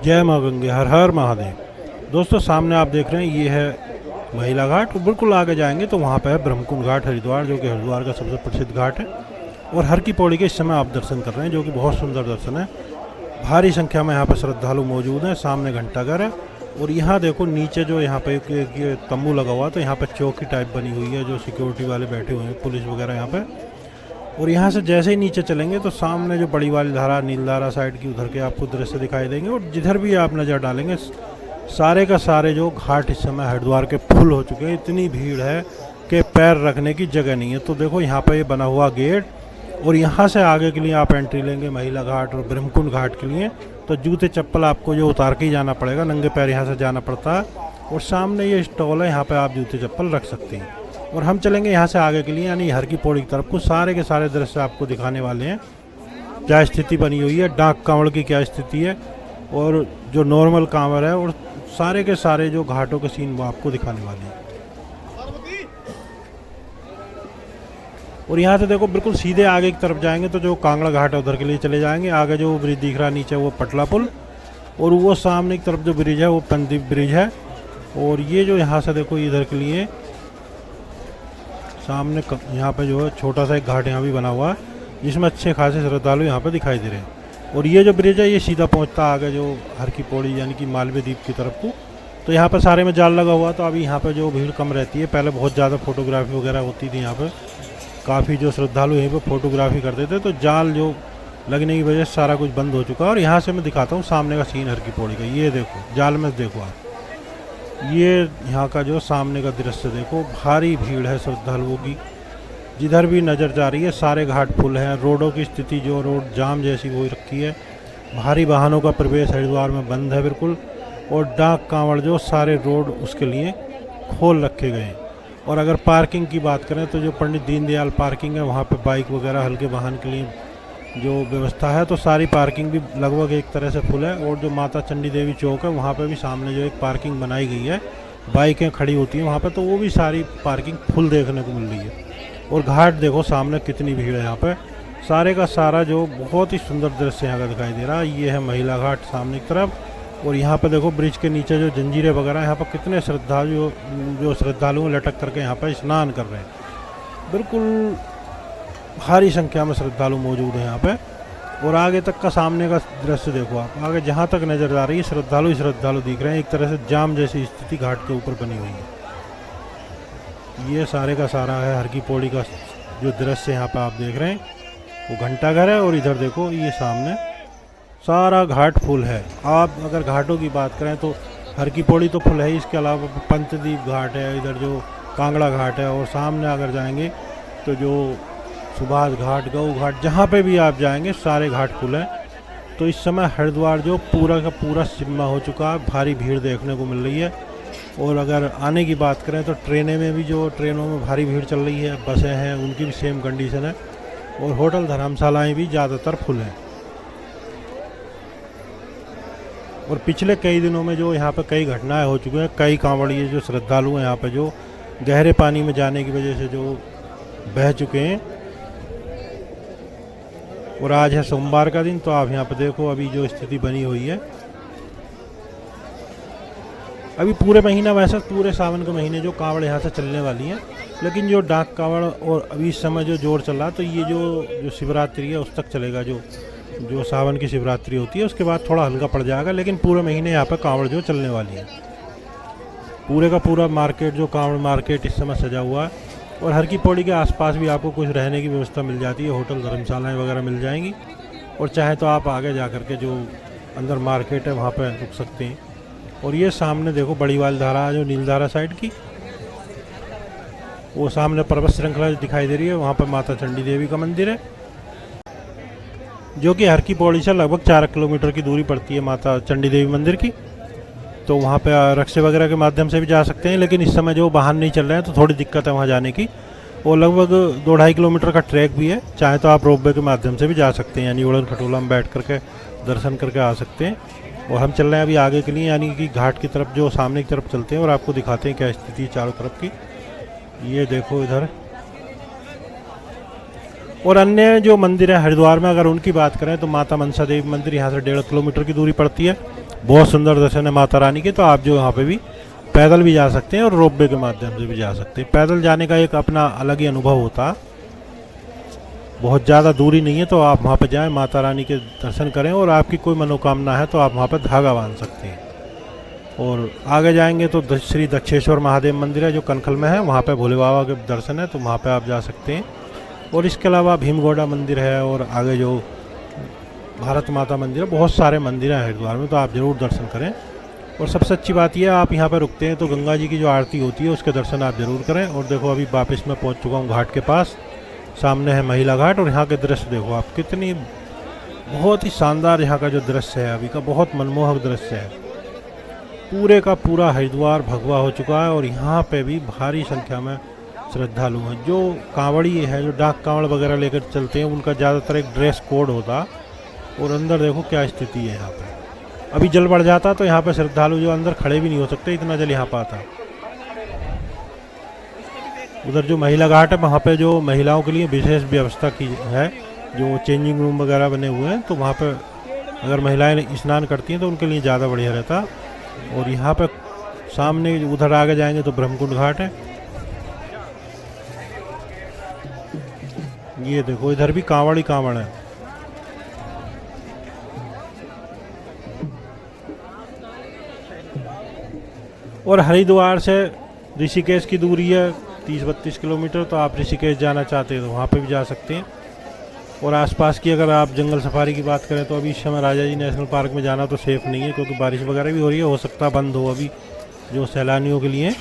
जय माँ गंगे, हर हर महादेव। दोस्तों सामने आप देख रहे हैं ये है महिला घाट। बिल्कुल आगे जाएंगे तो वहाँ पे है ब्रह्मकुंड घाट हरिद्वार, जो कि हरिद्वार का सबसे प्रसिद्ध घाट है। और हर की पौड़ी के इस समय आप दर्शन कर रहे हैं, जो कि बहुत सुंदर दर्शन है। भारी संख्या में यहाँ पर श्रद्धालु मौजूद हैं। सामने घंटाघर है और यहाँ देखो नीचे जो यहाँ पे एक तंबू लगा हुआ, तो यहाँ पे चौकी टाइप बनी हुई है, जो सिक्योरिटी वाले बैठे हुए हैं, पुलिस वगैरह यहाँ पे। और यहाँ से जैसे ही नीचे चलेंगे तो सामने जो बड़ी वाली धारा नीलधारा साइड की, उधर के आपको दृश्य दिखाई देंगे। और जिधर भी आप नज़र डालेंगे सारे का सारे जो घाट इस समय हरिद्वार के फुल हो चुके हैं। इतनी भीड़ है कि पैर रखने की जगह नहीं है। तो देखो यहाँ पे ये बना हुआ गेट, और यहाँ से आगे के लिए आप एंट्री लेंगे महिला घाट और ब्रह्मकुंड घाट के लिए, तो जूते चप्पल आपको जो उतार के ही जाना पड़ेगा, नंगे पैर यहाँ से जाना पड़ता है। और सामने ये स्टॉल है, यहाँ पे आप जूते चप्पल रख सकते हैं। और हम चलेंगे यहाँ से आगे के लिए, यानी हर की पौड़ी की तरफ को। सारे के सारे दृश्य आपको दिखाने वाले हैं, क्या स्थिति बनी हुई है, डाक कांवड़ की क्या स्थिति है, और जो नॉर्मल कांवड़ है, और सारे के सारे जो घाटों के सीन वो आपको दिखाने वाले हैं। और यहाँ से देखो बिल्कुल सीधे आगे की तरफ जाएंगे तो जो कांगड़ा घाट है उधर के लिए चले जाएंगे। आगे जो ब्रिज दिख रहा है नीचे वो पटला पुल, और वो सामने की तरफ जो ब्रिज है वो पंदीप ब्रिज है। और ये जो यहाँ से देखो इधर के लिए सामने यहाँ पे जो है छोटा सा एक घाट यहाँ भी बना हुआ है, जिसमें अच्छे खासे श्रद्धालु यहाँ पे दिखाई दे रहे हैं। और ये जो ब्रिज है ये सीधा पहुँचता आगे जो हर की पौड़ी यानी कि मालवीय द्वीप की तरफ को। तो यहाँ पर सारे में जाल लगा हुआ, तो अभी यहाँ पे जो भीड़ कम रहती है। पहले बहुत ज़्यादा फोटोग्राफी वगैरह होती थी यहाँ पर, काफ़ी जो श्रद्धालु यहीं पे फोटोग्राफी करते थे। तो जाल जो लगने की वजह से सारा कुछ बंद हो चुका है। और यहाँ से मैं दिखाता हूँ सामने का सीन हर की पौड़ी का। ये देखो जाल में देखो आप, ये यहाँ का जो सामने का दृश्य देखो, भारी भीड़ है श्रद्धालुओं की। जिधर भी नज़र जा रही है सारे घाट फुल हैं। रोडों की स्थिति जो रोड जाम जैसी हो रखी है। भारी वाहनों का प्रवेश हरिद्वार में बंद है बिल्कुल। और डाक कांवड़ जो सारे रोड उसके लिए खोल रखे गए हैं। और अगर पार्किंग की बात करें तो जो पंडित दीनदयाल पार्किंग है, वहाँ पे बाइक वगैरह हल्के वाहन के लिए जो व्यवस्था है, तो सारी पार्किंग भी लगभग एक तरह से फुल है। और जो माता चंडी देवी चौक है वहाँ पे भी सामने जो एक पार्किंग बनाई गई है, बाइकें खड़ी होती हैं वहाँ पे, तो वो भी सारी पार्किंग फुल देखने को मिल रही है। और घाट देखो सामने कितनी भीड़ है यहाँ पर। सारे का सारा जो बहुत ही सुंदर दृश्य यहाँ का दिखाई दे रहा है। ये है महिला घाट सामने की तरफ। और यहाँ पे देखो ब्रिज के नीचे जो जंजीरें वगैरह, यहाँ पर कितने श्रद्धालु लटक करके यहाँ पर स्नान कर रहे हैं। बिल्कुल भारी संख्या में श्रद्धालु मौजूद हैं यहाँ पे। और आगे तक का सामने का दृश्य देखो आप, आगे जहाँ तक नजर आ रही है श्रद्धालु ही श्रद्धालु दिख रहे हैं। एक तरह से जाम जैसी स्थिति घाट के ऊपर बनी हुई है। ये सारे का सारा है हर की पौड़ी का जो दृश्य यहाँ पे आप देख रहे हैं, वो घंटाघर है। और इधर देखो ये सामने सारा घाट फुल है। आप अगर घाटों की बात करें तो हर की पौड़ी तो फुल है, इसके अलावा पंतद्वीप घाट है, इधर जो कांगड़ा घाट है, और सामने अगर जाएंगे तो जो सुभाष घाट, गऊ घाट, जहाँ पे भी आप जाएंगे सारे घाट फुल हैं। तो इस समय हरिद्वार जो पूरा का पूरा सिम्मा हो चुका है, भारी भीड़ देखने को मिल रही है। और अगर आने की बात करें तो ट्रेनें में भी जो ट्रेनों में भारी भीड़ चल रही है, बसें हैं उनकी भी सेम कंडीशन है। और होटल धर्मशालाएँ भी ज़्यादातर फुल हैं। और पिछले कई दिनों में जो यहाँ पे कई घटनाएं हो चुकी हैं, कई कांवड़िए जो श्रद्धालु हैं यहाँ पे जो गहरे पानी में जाने की वजह से जो बह चुके हैं। और आज है सोमवार का दिन, तो आप यहाँ पे देखो अभी जो स्थिति बनी हुई है। अभी पूरे महीना, वैसे पूरे सावन के महीने जो कांवड़ यहाँ से चलने वाली हैं, लेकिन जो डाक कांवड़ और अभी इस समय जो जोर चल रहा है, तो ये जो शिवरात्रि है उस तक चलेगा। जो सावन की शिवरात्रि होती है उसके बाद थोड़ा हल्का पड़ जाएगा, लेकिन पूरे महीने यहाँ पर कांवड़ जो चलने वाली है। पूरे का पूरा मार्केट जो कांवड़ मार्केट इस समय सजा हुआ है। और हर की पौड़ी के आसपास भी आपको कुछ रहने की व्यवस्था मिल जाती है, होटल धर्मशालाएं वगैरह मिल जाएंगी। और चाहे तो आप आगे जा करके जो अंदर मार्केट है वहाँ पर रुक सकते हैं। और ये सामने देखो बड़ी वाली धारा जो नीलधारा साइड की, वो सामने पर्वत श्रृंखला दिखाई दे रही है, वहाँ पर माता चंडी देवी का मंदिर है, जो कि हर की पौड़ी से लगभग 4 किलोमीटर की दूरी पड़ती है माता चंडी देवी मंदिर की। तो वहाँ पे रिक्शे वगैरह के माध्यम से भी जा सकते हैं, लेकिन इस समय जो वाहन नहीं चल रहे हैं तो थोड़ी दिक्कत है वहाँ जाने की। और लगभग 2-2.5 किलोमीटर का ट्रैक भी है, चाहे तो आप रोपवे के माध्यम से भी जा सकते हैं, यानी उड़न खटोला में बैठ करके दर्शन करके आ सकते हैं। और हम चल रहे हैं अभी आगे के लिए, यानी कि घाट की तरफ, जो सामने की तरफ चलते हैं और आपको दिखाते हैं क्या स्थिति है चारों तरफ की। ये देखो इधर। और अन्य जो मंदिर है हरिद्वार में, अगर उनकी बात करें तो माता मनसा देवी मंदिर यहाँ से 1.5 किलोमीटर की दूरी पड़ती है। बहुत सुंदर दर्शन है माता रानी के। तो आप जो यहाँ पे भी पैदल भी जा सकते हैं और रोपवे के माध्यम से भी जा सकते हैं। पैदल जाने का एक अपना अलग ही अनुभव होता, बहुत ज़्यादा दूरी नहीं है। तो आप वहाँ पे जाएं, माता रानी के दर्शन करें और आपकी कोई मनोकामना है तो आप वहाँ पे धागा बांध सकते हैं। और आगे जाएंगे तो श्री दक्षेश्वर महादेव मंदिर है जो कनखल में है, वहाँ पे भोले बाबा के दर्शन है, तो वहाँ पे आप जा सकते हैं। और इसके अलावा भीमगोड़ा मंदिर है और आगे जो भारत माता मंदिर है, बहुत सारे मंदिर हैं हरिद्वार में, तो आप ज़रूर दर्शन करें। और सबसे अच्छी बात यह है आप यहाँ पर रुकते हैं तो गंगा जी की जो आरती होती है उसके दर्शन आप ज़रूर करें। और देखो अभी वापस मैं पहुँच चुका हूँ घाट के पास, सामने है महिला घाट। और यहाँ के दृश्य देखो आप, कितनी बहुत ही शानदार यहाँ का जो दृश्य है अभी का, बहुत मनमोहक दृश्य है। पूरे का पूरा हरिद्वार भगवा हो चुका है और यहाँ पे भी भारी संख्या में श्रद्धालु हैं। जो कांवड़ी है, जो डाक कांवड़ वगैरह लेकर चलते हैं, उनका ज़्यादातर एक ड्रेस कोड होता। और अंदर देखो क्या स्थिति है यहाँ पे। अभी जल बढ़ जाता तो यहाँ पे श्रद्धालु जो अंदर खड़े भी नहीं हो सकते, इतना जल यहाँ पर आता। उधर जो महिला घाट है वहाँ पे जो महिलाओं के लिए विशेष व्यवस्था की है, जो चेंजिंग रूम वगैरह बने हुए हैं, तो वहाँ पे अगर महिलाएं स्नान करती हैं तो उनके लिए ज़्यादा बढ़िया रहता। और यहाँ पे सामने उधर आगे जाएंगे तो ब्रह्मकुंड घाट है। ये देखो इधर भी कांवड़ ही कांवड़ है। और हरिद्वार से ऋषिकेश की दूरी है 30-32 किलोमीटर, तो आप ऋषिकेश जाना चाहते हैं तो वहाँ पे भी जा सकते हैं। और आसपास की अगर आप जंगल सफारी की बात करें तो अभी इस समय राजा जी नेशनल पार्क में जाना तो सेफ़ नहीं है, क्योंकि बारिश वगैरह भी हो रही है, हो सकता बंद हो अभी जो सैलानियों के लिए।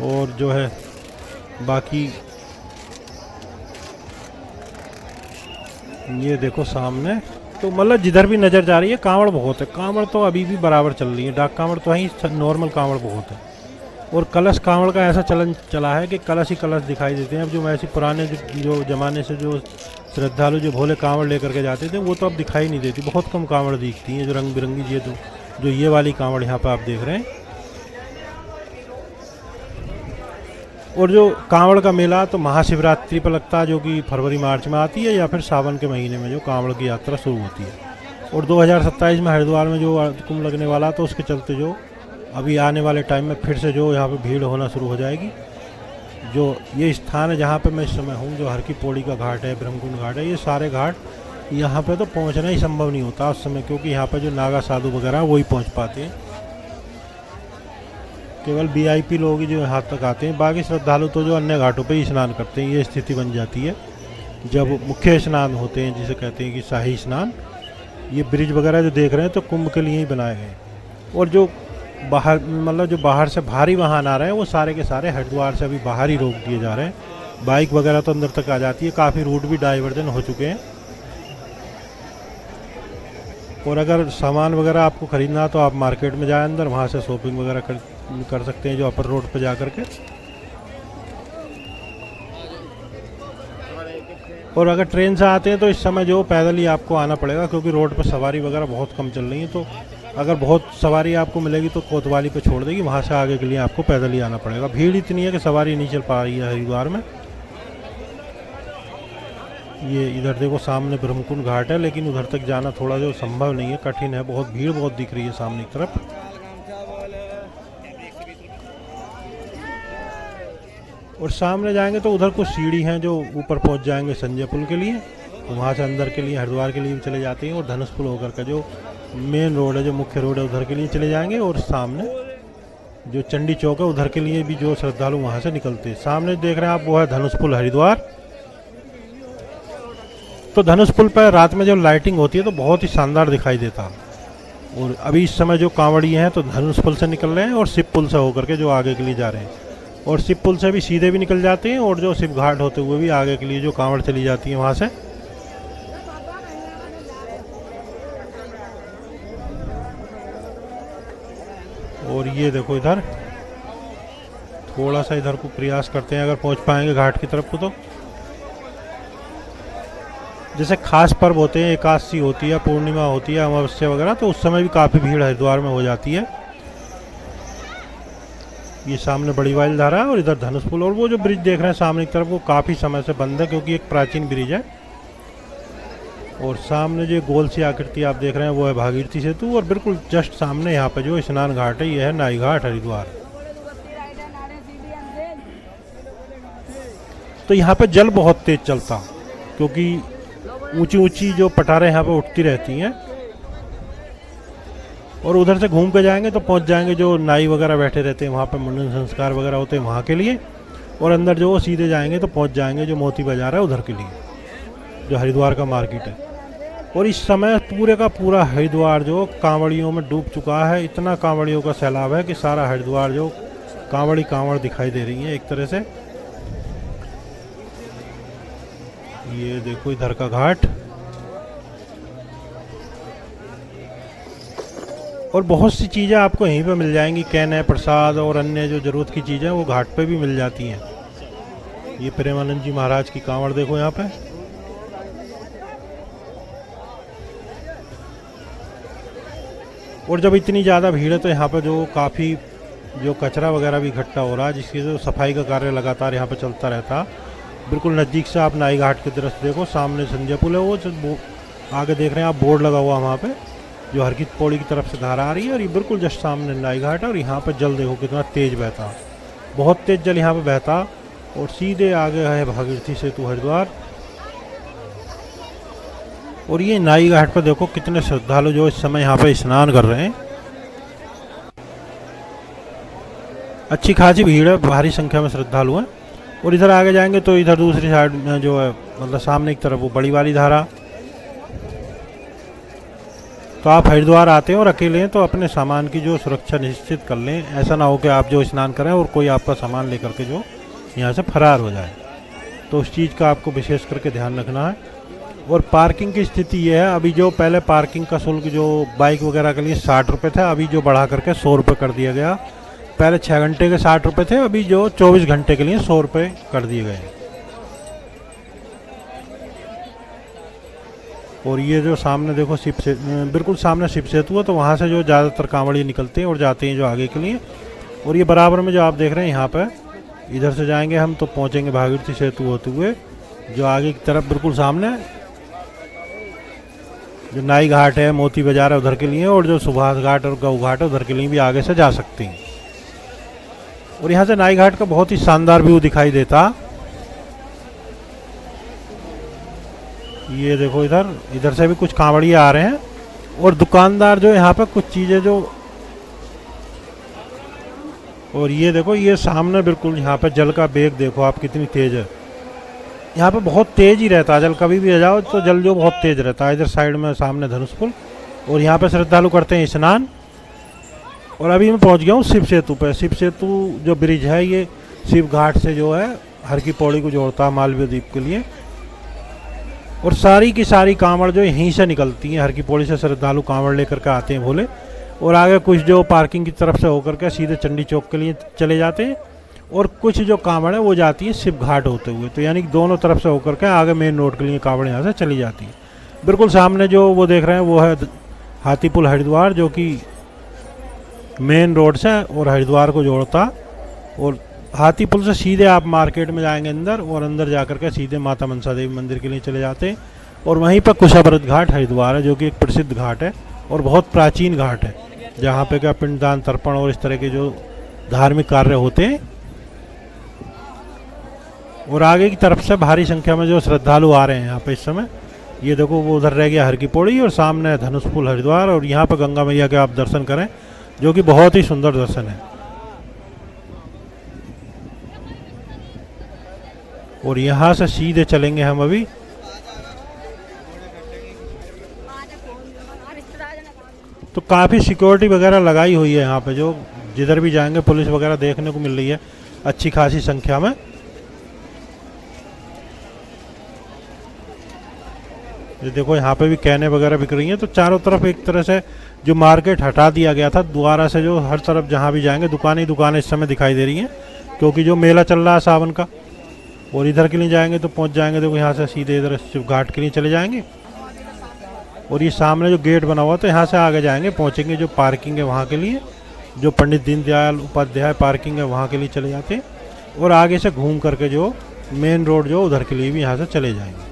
और जो है बाकी ये देखो सामने, तो मतलब जिधर भी नज़र जा रही है कांवड़ बहुत है। कांवड़ तो अभी भी बराबर चल रही है, डाक कांवड़ तो ही, नॉर्मल कांवड़ बहुत है। और कलश कांवड़ का ऐसा चलन चला है कि कलश ही कलश दिखाई देते हैं। अब जो ऐसे पुराने जो ज़माने से जो श्रद्धालु जो भोले कांवड़ लेकर के जाते थे वो तो अब दिखाई नहीं देती, बहुत कम कांवड़ दिखती हैं जो रंग बिरंगी। ये जो ये वाली कांवड़ यहाँ पर आप देख रहे हैं। और जो कांवड़ का मेला तो महाशिवरात्रि पर लगता है, जो कि फरवरी मार्च में आती है, या फिर सावन के महीने में जो कांवड़ की यात्रा शुरू होती है। और 2027 में हरिद्वार में जो कुंभ लगने वाला, तो उसके चलते जो अभी आने वाले टाइम में फिर से जो यहाँ पे भीड़ होना शुरू हो जाएगी। जो ये स्थान है जहाँ पे मैं इस समय हूँ, जो हर की पौड़ी का घाट है, ब्रह्मकुंड घाट है, ये सारे घाट यहाँ पे तो पहुँचना ही संभव नहीं होता उस समय, क्योंकि यहाँ पे जो नागा साधु वगैरह वही पहुँच पाते हैं। केवल VIP लोग ही जो यहाँ तक आते हैं, बाकी श्रद्धालु तो जो अन्य घाटों पे ही स्नान करते हैं। ये स्थिति बन जाती है जब मुख्य स्नान होते हैं, जिसे कहते हैं कि शाही स्नान। ये ब्रिज वगैरह जो देख रहे हैं तो कुंभ के लिए ही बनाए गए। और जो बाहर मतलब जो बाहर से भारी वाहन आ रहे हैं वो सारे के सारे हरिद्वार से अभी बाहर ही रोक दिए जा रहे हैं। बाइक वगैरह तो अंदर तक आ जाती है, काफ़ी रूट भी डाइवर्जन हो चुके हैं। और अगर सामान वगैरह आपको ख़रीदना तो आप मार्केट में जाएं अंदर, वहाँ से शॉपिंग वगैरह कर सकते हैं जो अपर रोड पे जा कर के। और अगर ट्रेन से आते हैं तो इस समय जो पैदल ही आपको आना पड़ेगा, क्योंकि रोड पर सवारी वगैरह बहुत कम चल रही है। तो अगर बहुत सवारी आपको मिलेगी तो कोतवाली पे छोड़ देगी, वहाँ से आगे के लिए आपको पैदल ही आना पड़ेगा। भीड़ इतनी है कि सवारी नहीं चल पा रही है हरिद्वार में। ये इधर देखो सामने ब्रह्मकुंड घाट है, लेकिन उधर तक जाना थोड़ा जो संभव नहीं है, कठिन है। बहुत भीड़ बहुत दिख रही है सामने की तरफ। और सामने जाएंगे तो उधर कुछ सीढ़ी हैं जो ऊपर पहुंच जाएंगे संजय पुल के लिए, तो वहाँ से अंदर के लिए हरिद्वार के लिए भी चले जाते हैं। और धनुष पुल होकर का जो मेन रोड है, जो मुख्य रोड है, उधर के लिए चले जाएंगे। और सामने जो चंडी चौक है उधर के लिए भी जो श्रद्धालु वहाँ से निकलते हैं। सामने देख रहे हैं आप वो है धनुष पुल हरिद्वार। तो धनुष पुल पर रात में जो लाइटिंग होती है तो बहुत ही शानदार दिखाई देता। और अभी इस समय जो कांवड़िए हैं तो धनुष पुल से निकल रहे हैं और शिव पुल से होकर के जो आगे के लिए जा रहे हैं। और शिव पुल से भी सीधे भी निकल जाते हैं, और जो शिव घाट होते हुए भी आगे के लिए जो कांवड़ चली जाती है वहाँ से। और ये देखो इधर थोड़ा सा इधर को प्रयास करते हैं अगर पहुँच पाएंगे घाट की तरफ को। तो जैसे खास पर्व होते हैं, एकादशी होती है, पूर्णिमा होती है, अमावस्या वगैरह, तो उस समय भी काफ़ी भीड़ हरिद्वार में हो जाती है। ये सामने बड़ी वाइल धारा है और इधर धनुष पुल। और वो जो ब्रिज देख रहे हैं सामने की तरफ वो काफ़ी समय से बंद है, क्योंकि एक प्राचीन ब्रिज है। और सामने जो गोल सी आकृति आप देख रहे हैं वो है भागीरथी सेतु, और बिल्कुल जस्ट सामने यहाँ पे जो स्नान घाट है ये है नाई घाट हरिद्वार। तो यहाँ पे जल बहुत तेज चलता, क्योंकि ऊंची ऊंची जो पठारें यहाँ पे उठती रहती हैं। और उधर से घूम के जाएंगे तो पहुँच जाएंगे जो नाई वगैरह बैठे रहते हैं वहाँ पे, मुंडन संस्कार वगैरह होते हैं वहाँ के लिए। और अंदर जो सीधे जाएंगे तो पहुँच जाएंगे जो मोती बाजार है उधर के लिए, जो हरिद्वार का मार्केट है। और इस समय पूरे का पूरा हरिद्वार जो कांवड़ियों में डूब चुका है। इतना कांवड़ियों का सैलाब है कि सारा हरिद्वार जो कांवड़ दिखाई दे रही है एक तरह से। ये देखो इधर का घाट, और बहुत सी चीज़ें आपको यहीं पे मिल जाएंगी। कैन प्रसाद और अन्य जो ज़रूरत की चीज़ें वो घाट पे भी मिल जाती हैं। ये प्रेमानंद जी महाराज की कांवड़ देखो यहाँ पे। और जब इतनी ज़्यादा भीड़ है तो यहाँ पे जो काफ़ी जो कचरा वगैरह भी इकट्ठा हो रहा है, जिसकी जो सफाई का कार्य लगातार यहाँ पे चलता रहता। बिल्कुल नज़दीक से आप नाई घाट की तरफ देखो, सामने संजय पुल है, वो आगे देख रहे हैं आप बोर्ड लगा हुआ वहाँ पे, जो हर की पौड़ी की तरफ से धारा आ रही है। और ये बिल्कुल जस्ट सामने नाई घाट है। और यहाँ पे जल देखो कितना तेज बहता, बहुत तेज जल यहाँ पे बहता। और सीधे आगे है भागीरथी सेतु हरिद्वार। और ये नाई घाट पर देखो कितने श्रद्धालु जो इस समय यहाँ पे स्नान कर रहे हैं। अच्छी खासी भीड़ है, भारी संख्या में श्रद्धालु हैं। और इधर आगे जाएंगे तो इधर दूसरी साइड में जो है मतलब सामने की तरफ वो बड़ी वाली धारा। तो आप हरिद्वार आते हैं और अकेले हैं तो अपने सामान की जो सुरक्षा निश्चित कर लें। ऐसा ना हो कि आप जो स्नान करें और कोई आपका सामान लेकर के जो यहाँ से फरार हो जाए, तो उस चीज़ का आपको विशेष करके ध्यान रखना है। और पार्किंग की स्थिति ये है, अभी जो पहले पार्किंग का शुल्क जो बाइक वगैरह के लिए 60 रुपये था, अभी जो बढ़ा करके 100 रुपये कर दिया गया। पहले 6 घंटे के 60 रुपये थे, अभी जो 24 घंटे के लिए 100 रुपये कर दिए गए। और ये जो सामने देखो शिव से बिल्कुल सामने शिव सेतु है, तो वहाँ से जो ज़्यादातर कांवड़िए निकलते हैं और जाते हैं जो आगे के लिए। और ये बराबर में जो आप देख रहे हैं यहाँ पे, इधर से जाएंगे हम तो पहुँचेंगे भागीरथी सेतु होते हुए, जो आगे की तरफ बिल्कुल सामने जो नाई घाट है, मोती बाजार है उधर के लिए, और जो सुभाष घाट और गऊ घाट है उधर के लिए भी आगे से जा सकते हैं। और यहाँ से नाई घाट का बहुत ही शानदार व्यू दिखाई देता। ये देखो इधर से भी कुछ कांवड़िए आ रहे हैं। और दुकानदार जो यहाँ पे कुछ चीज़ें जो, और ये देखो ये सामने बिल्कुल यहाँ पे जल का वेग देखो आप कितनी तेज है। यहाँ पे बहुत तेज ही रहता है जल, कभी भी आ जाओ तो जल जो बहुत तेज रहता है। इधर साइड में सामने धनुष पुल, और यहाँ पे श्रद्धालु करते हैं स्नान। और अभी मैं पहुँच गया हूँ शिव सेतु पे। शिव सेतु जो ब्रिज है ये शिव घाट से जो है हर की पौड़ी को जोड़ता है मालवीय द्वीप के लिए। और सारी की सारी कांवड़ जो यहीं से निकलती हैं, हर की पौड़ी से श्रद्धालु कांवड़ लेकर के आते हैं भोले। और आगे कुछ जो पार्किंग की तरफ से होकर के सीधे चंडी चौक के लिए चले जाते हैं, और कुछ जो कांवड़ है वो जाती है शिव घाट होते हुए। तो यानी कि दोनों तरफ से होकर के आगे मेन रोड के लिए कांवड़ यहाँ से चली जाती है। बिल्कुल सामने जो वो देख रहे हैं वो है हाथीपुल हरिद्वार, जो कि मेन रोड से और हरिद्वार को जोड़ता। और हाथीपुल से सीधे आप मार्केट में जाएंगे अंदर, और अंदर जाकर के सीधे माता मनसा देवी मंदिर के लिए चले जाते हैं। और वहीं पर कुशाव्रत घाट हरिद्वार है, जो कि एक प्रसिद्ध घाट है और बहुत प्राचीन घाट है, जहाँ पे क्या पिंडदान तर्पण और इस तरह के जो धार्मिक कार्य होते हैं। और आगे की तरफ से भारी संख्या में जो श्रद्धालु आ रहे हैं यहाँ पे इस समय। ये देखो वो उधर रह गया हर की पौड़ी, और सामने धनुष पुल हरिद्वार। और यहाँ पर गंगा मैया के आप दर्शन करें, जो कि बहुत ही सुंदर दर्शन है। और यहाँ से सीधे चलेंगे हम अभी तो काफ़ी सिक्योरिटी वगैरह लगाई हुई है यहाँ पे, जो जिधर भी जाएंगे पुलिस वगैरह देखने को मिल रही है अच्छी खासी संख्या में। ये देखो यहाँ पे भी कैने वगैरह बिक रही हैं। तो चारों तरफ एक तरह से जो मार्केट हटा दिया गया था दोबारा से, जो हर तरफ जहाँ भी जाएंगे दुकानें दुकानें इस समय दिखाई दे रही हैं, क्योंकि जो मेला चल रहा है सावन का। और इधर के लिए जाएंगे तो पहुँच जाएंगे, देखो यहाँ से सीधे इधर शिव घाट के लिए चले जाएंगे। और ये सामने जो गेट बना हुआ तो यहाँ से आगे जाएंगे, पहुँचेंगे जो पार्किंग है वहाँ के लिए, जो पंडित दीनदयाल उपाध्याय पार्किंग है वहाँ के लिए चले जाते हैं। और आगे से घूम करके जो मेन रोड जो उधर के लिए भी यहाँ से चले जाएंगे।